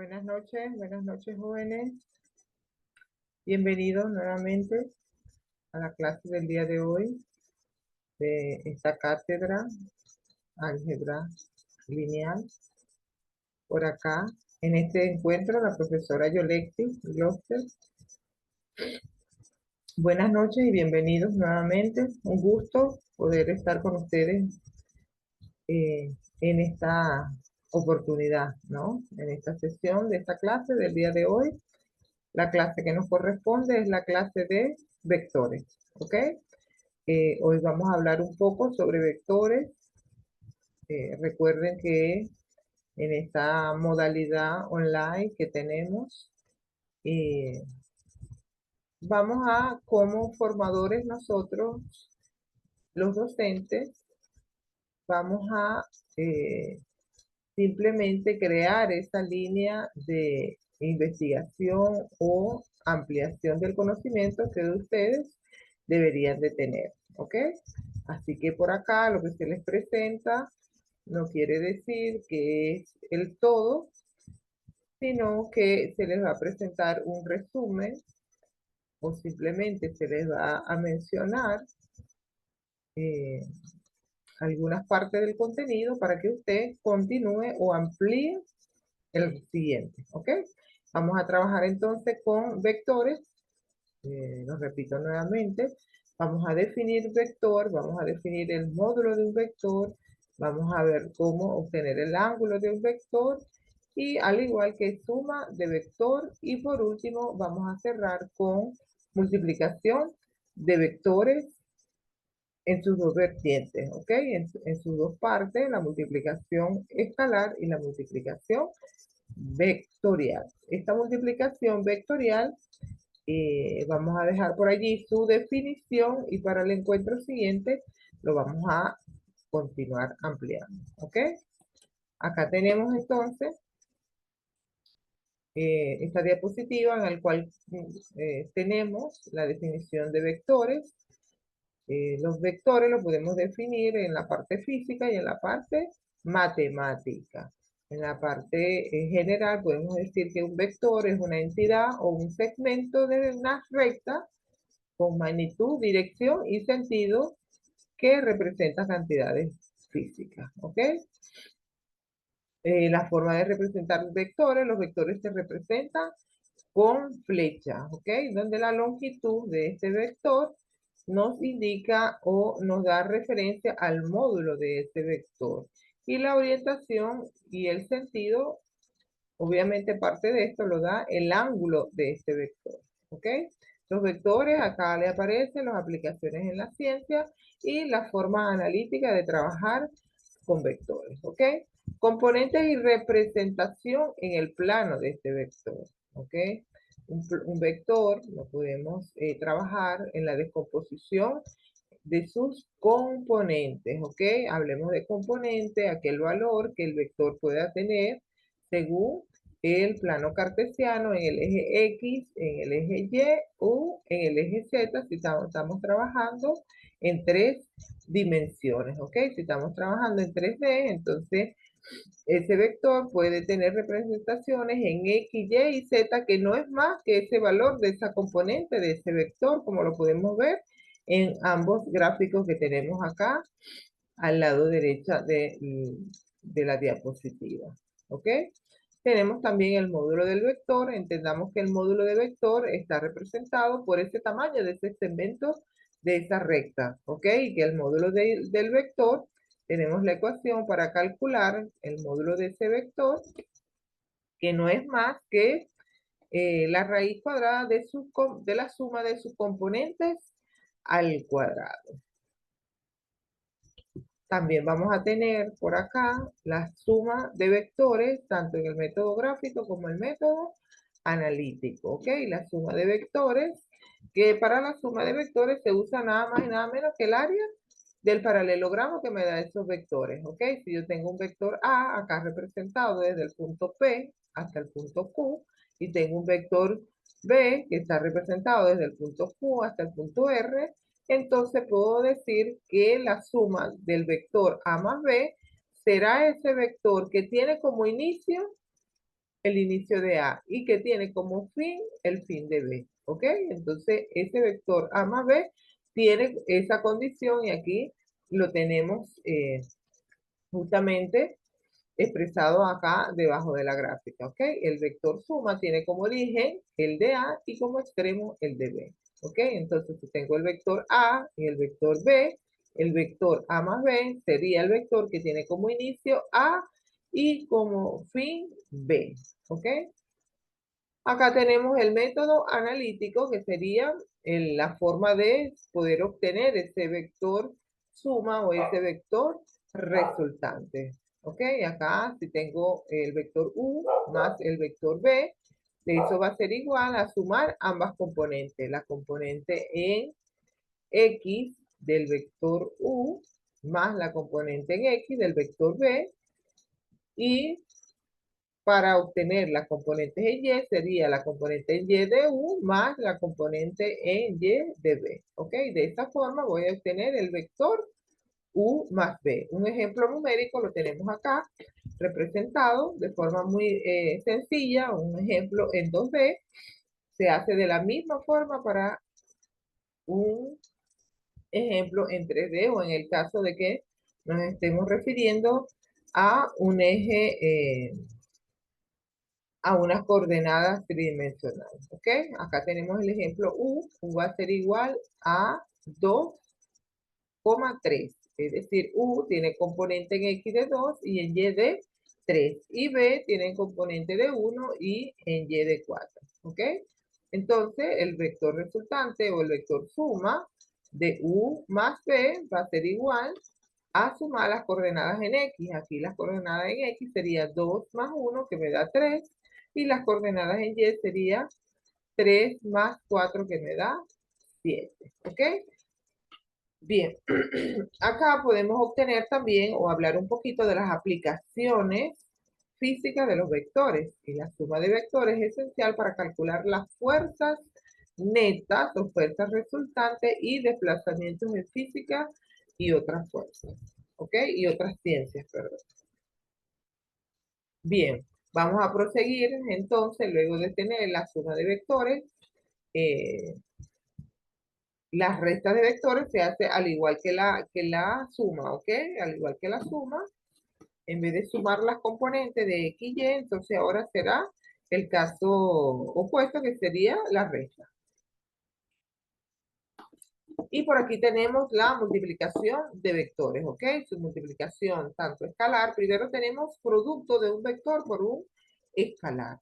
Buenas noches jóvenes. Bienvenidos nuevamente a la clase del día de hoy de esta cátedra Álgebra Lineal. Por acá, en este encuentro, la profesora Yolecti Gloster. Buenas noches y bienvenidos nuevamente. Un gusto poder estar con ustedes en esta oportunidad, ¿no? En esta sesión de esta clase del día de hoy. La clase que nos corresponde es la clase de vectores, ¿ok? Hoy vamos a hablar un poco sobre vectores. Recuerden que en esta modalidad online que tenemos, eh, vamos a, como formadores nosotros, los docentes, vamos a simplemente crear esa línea de investigación o ampliación del conocimiento que ustedes deberían de tener, ¿ok? Así que por acá lo que se les presenta no quiere decir que es el todo, sino que se les va a presentar un resumen o simplemente se les va a mencionar eh, algunas partes del contenido para que usted continúe o amplíe el siguiente, ¿ok? Vamos a trabajar entonces con vectores. Lo repito nuevamente. Vamos a definir vector, vamos a definir el módulo de un vector, vamos a ver cómo obtener el ángulo de un vector y al igual que suma de vector, y por último vamos a cerrar con multiplicación de vectores en sus dos vertientes, ¿ok? En sus dos partes, la multiplicación escalar y la multiplicación vectorial. Esta multiplicación vectorial, vamos a dejar por allí su definición y para el encuentro siguiente lo vamos a continuar ampliando, ¿ok? Acá tenemos entonces esta diapositiva en la cual tenemos la definición de vectores. Los vectores los podemos definir en la parte física y en la parte matemática. En la parte general podemos decir que un vector es una entidad o un segmento de una recta con magnitud, dirección y sentido que representa cantidades físicas, ¿ok? La forma de representar los vectores se representan con flechas, ¿ok? Donde la longitud de este vector nos indica o nos da referencia al módulo de este vector. Y la orientación y el sentido, obviamente parte de esto lo da el ángulo de este vector, ¿ok? Los vectores, acá le aparecen las aplicaciones en la ciencia y la forma analítica de trabajar con vectores, ¿ok? Componentes y representación en el plano de este vector, ¿ok? Un vector lo podemos trabajar en la descomposición de sus componentes, ¿ok? Hablemos de componente, aquel valor que el vector pueda tener según el plano cartesiano en el eje X, en el eje Y o en el eje Z, si estamos trabajando en tres dimensiones, ¿ok? Si estamos trabajando en 3D, entonces ese vector puede tener representaciones en X, Y y Z que no es más que ese valor de esa componente de ese vector, como lo podemos ver en ambos gráficos que tenemos acá al lado derecha de la diapositiva. ¿Ok? Tenemos también el módulo del vector. Entendamos que el módulo de vector está representado por ese tamaño de ese segmento de esa recta. ¿Ok? Y que el módulo del vector, tenemos la ecuación para calcular el módulo de ese vector, que no es más que la raíz cuadrada de la suma de sus componentes al cuadrado. También vamos a tener por acá la suma de vectores, tanto en el método gráfico como el método analítico, ¿ok? La suma de vectores, que para la suma de vectores se usa nada más y nada menos que el área del paralelogramo que me da esos vectores, ¿ok? Si yo tengo un vector A, acá representado desde el punto P hasta el punto Q, y tengo un vector B, que está representado desde el punto Q hasta el punto R, entonces puedo decir que la suma del vector A más B será ese vector que tiene como inicio el inicio de A y que tiene como fin el fin de B, ¿ok? Entonces, ese vector A más B tiene esa condición y aquí lo tenemos justamente expresado acá debajo de la gráfica, ¿ok? El vector suma tiene como origen el de A y como extremo el de B, ¿ok? Entonces, si tengo el vector A y el vector B, el vector A más B sería el vector que tiene como inicio A y como fin B, ¿ok? Acá tenemos el método analítico, que sería la forma de poder obtener ese vector suma o ese vector resultante. ¿Ok? Acá si tengo el vector U más el vector B, eso va a ser igual a sumar ambas componentes. La componente en X del vector U más la componente en X del vector B, y para obtener las componentes en Y sería la componente en Y de U más la componente en Y de B. ¿Ok? De esta forma voy a obtener el vector U más B. Un ejemplo numérico lo tenemos acá representado de forma muy sencilla. Un ejemplo en 2B se hace de la misma forma para un ejemplo en 3D o en el caso de que nos estemos refiriendo a un eje a unas coordenadas tridimensionales, ¿ok? Acá tenemos el ejemplo U va a ser igual a 2,3, es decir, U tiene componente en X de 2 y en Y de 3, y B tiene componente de 1 y en Y de 4, ¿ok? Entonces, el vector resultante o el vector suma de U más B va a ser igual a sumar las coordenadas en X. Aquí las coordenadas en X sería 2 más 1, que me da 3, y las coordenadas en Y sería 3 más 4, que me da 7. ¿Ok? Bien, acá podemos obtener también o hablar un poquito de las aplicaciones físicas de los vectores. Y la suma de vectores es esencial para calcular las fuerzas netas o fuerzas resultantes y desplazamientos en física y otras fuerzas. ¿Ok? Y otras ciencias, perdón. Bien, vamos a proseguir entonces, luego de tener la suma de vectores, eh, las restas de vectores se hace al igual que la suma, ¿ok? Al igual que la suma, en vez de sumar las componentes de X y Y, entonces ahora será el caso opuesto, que sería la resta. Y por aquí tenemos la multiplicación de vectores, ¿ok? Su multiplicación tanto escalar. Primero tenemos producto de un vector por un escalar.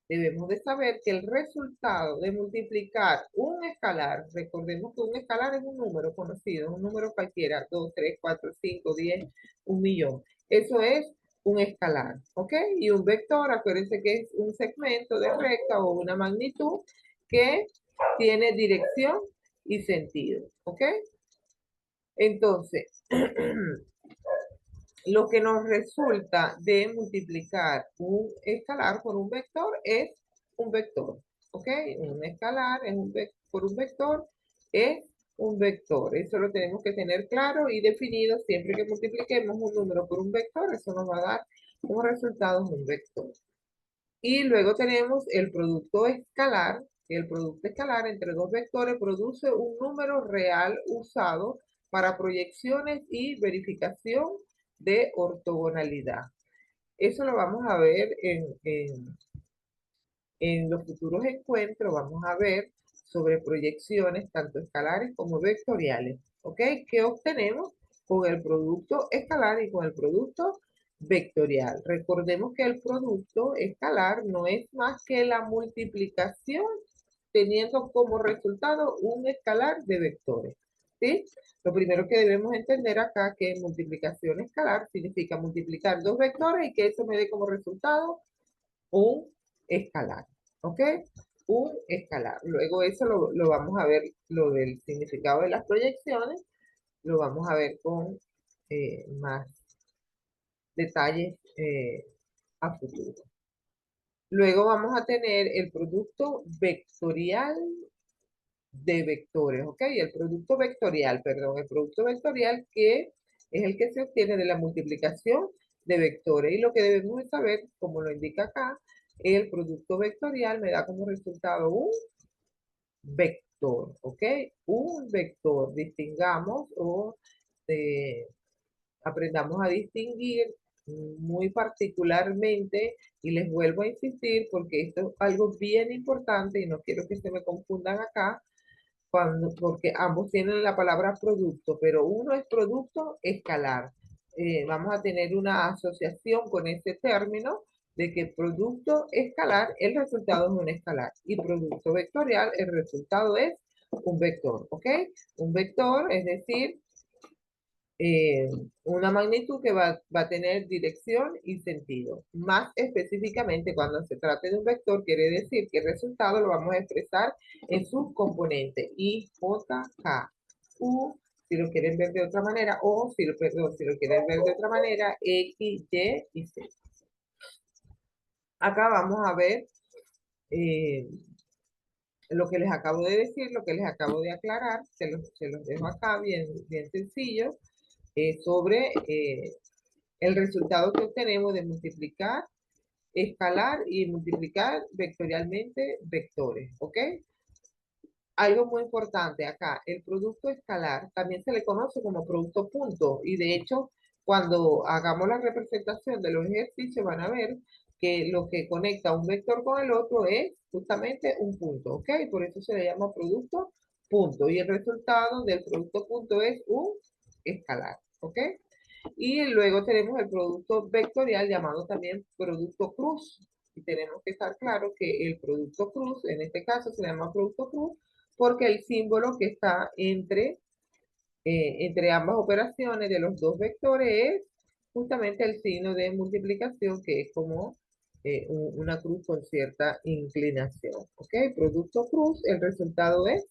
Debemos de saber que el resultado de multiplicar un escalar, recordemos que un escalar es un número conocido, un número cualquiera, 2, 3, 4, 5, 10, 1.000.000. Eso es un escalar, ¿ok? Y un vector, acuérdense que es un segmento de recta o una magnitud que tiene dirección y sentido, ¿ok? Entonces, lo que nos resulta de multiplicar un escalar por un vector es un vector, ¿ok? Un escalar es por un vector es un vector. Eso lo tenemos que tener claro y definido. Siempre que multipliquemos un número por un vector, eso nos va a dar como resultado un vector. Y luego tenemos el producto escalar. El producto escalar entre dos vectores produce un número real usado para proyecciones y verificación de ortogonalidad. Eso lo vamos a ver en los futuros encuentros. Vamos a ver sobre proyecciones tanto escalares como vectoriales. ¿Ok? ¿Qué obtenemos con el producto escalar y con el producto vectorial? Recordemos que el producto escalar no es más que la multiplicación teniendo como resultado un escalar de vectores. ¿Sí? Lo primero que debemos entender acá es que multiplicación escalar significa multiplicar dos vectores y que eso me dé como resultado un escalar. ¿Ok? Un escalar. Luego eso lo vamos a ver, lo del significado de las proyecciones, lo vamos a ver con más detalles a futuro. Luego vamos a tener el producto vectorial de vectores, ¿ok? El producto vectorial, perdón, el producto vectorial que es el que se obtiene de la multiplicación de vectores. Y lo que debemos saber, como lo indica acá, el producto vectorial me da como resultado un vector, ¿ok? Un vector, distingamos o eh, aprendamos a distinguir muy particularmente, y les vuelvo a insistir porque esto es algo bien importante y no quiero que se me confundan acá, porque ambos tienen la palabra producto, pero uno es producto escalar. Vamos a tener una asociación con ese término de que producto escalar, el resultado es un escalar, y producto vectorial, el resultado es un vector, ¿ok? Un vector, es decir, eh, una magnitud que va a tener dirección y sentido. Más específicamente, cuando se trate de un vector, quiere decir que el resultado lo vamos a expresar en sus componentes, I, J, K, U, si lo quieren ver de otra manera, o si lo, perdón, si lo quieren ver de otra manera, X, Y y Z. Acá vamos a ver eh, lo que les acabo de decir, lo que les acabo de aclarar, se los dejo acá bien, bien sencillo, sobre el resultado que obtenemos de multiplicar, escalar y multiplicar vectorialmente vectores, ¿ok? Algo muy importante acá, el producto escalar también se le conoce como producto punto, y de hecho, cuando hagamos la representación de los ejercicios van a ver que lo que conecta un vector con el otro es justamente un punto, ¿ok? Por eso se le llama producto punto, y el resultado del producto punto es un escalar, ¿ok? Y luego tenemos el producto vectorial llamado también producto cruz. Y tenemos que estar claro que el producto cruz, en este caso se llama producto cruz, porque el símbolo que está entre ambas operaciones de los dos vectores es justamente el signo de multiplicación, que es como una cruz con cierta inclinación. ¿Ok? Producto cruz, el resultado es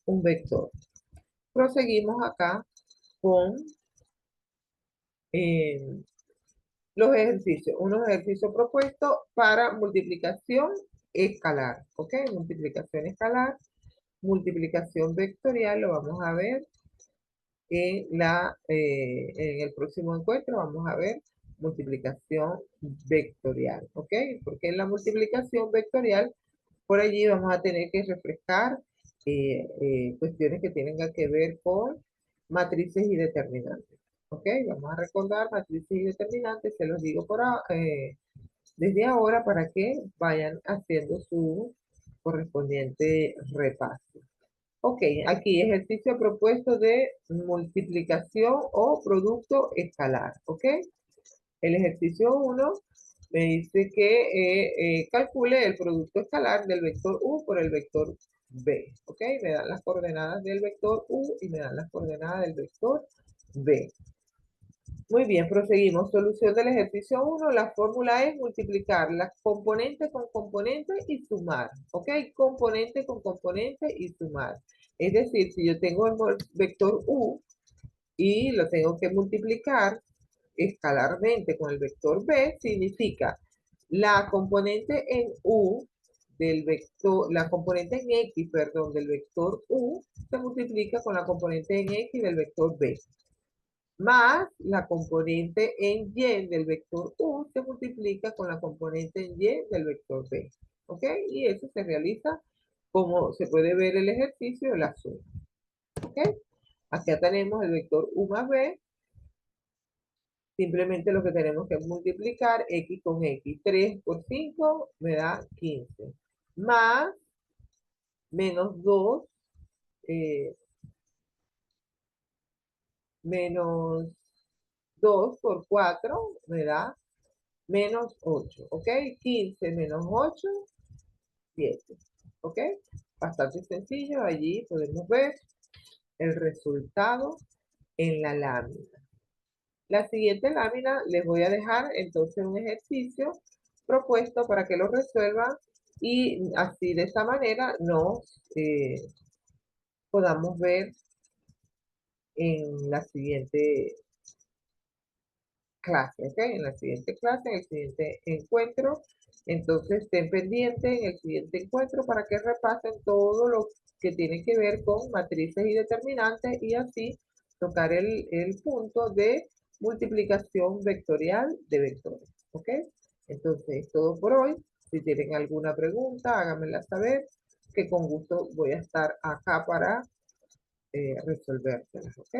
un vector. Proseguimos acá con eh, los ejercicios, unos ejercicios propuestos para multiplicación escalar, ¿ok? Multiplicación escalar, multiplicación vectorial, lo vamos a ver en el próximo encuentro, vamos a ver multiplicación vectorial, ¿ok? Porque en la multiplicación vectorial, por allí vamos a tener que refrescar cuestiones que tienen que ver con matrices y determinantes. ¿Ok? Vamos a recordar matrices y determinantes, se los digo desde ahora para que vayan haciendo su correspondiente repaso. Ok, aquí ejercicio propuesto de multiplicación o producto escalar. ¿Ok? El ejercicio 1 me dice que calcule el producto escalar del vector U por el vector B. ¿Ok? Me dan las coordenadas del vector U y me dan las coordenadas del vector B. Muy bien, proseguimos. Solución del ejercicio 1. La fórmula es multiplicar las componentes con componentes y sumar. ¿Ok? Componente con componente y sumar. Es decir, si yo tengo el vector U y lo tengo que multiplicar escalarmente con el vector B, significa la componente en U del vector, la componente en X, perdón, del vector U se multiplica con la componente en X del vector B, más la componente en Y del vector U se multiplica con la componente en Y del vector B. ¿Ok? Y eso se realiza como se puede ver el ejercicio de la suma. ¿Ok? Acá tenemos el vector U más B. Simplemente lo que tenemos que multiplicar X con X. 3 por 5 me da 15. Más menos 2 menos 2 por 4 me da menos 8, ¿ok? 15 menos 8, 7, ¿ok? Bastante sencillo, allí podemos ver el resultado en la lámina. La siguiente lámina les voy a dejar entonces un ejercicio propuesto para que lo resuelvan y así de esta manera nos podamos ver en la siguiente clase, ¿ok? En la siguiente clase, en el siguiente encuentro. Entonces, estén pendientes en el siguiente encuentro para que repasen todo lo que tiene que ver con matrices y determinantes y así tocar el punto de multiplicación vectorial de vectores, ¿ok? Entonces, todo por hoy. Si tienen alguna pregunta, háganmela saber, que con gusto voy a estar acá para resolvérselas, ¿ok?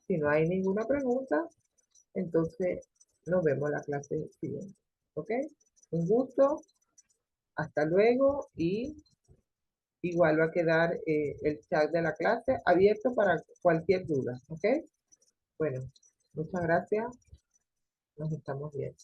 Si no hay ninguna pregunta, entonces nos vemos la clase siguiente, ¿ok? Un gusto, hasta luego y igual va a quedar el chat de la clase abierto para cualquier duda, ¿ok? Bueno, muchas gracias, nos estamos viendo.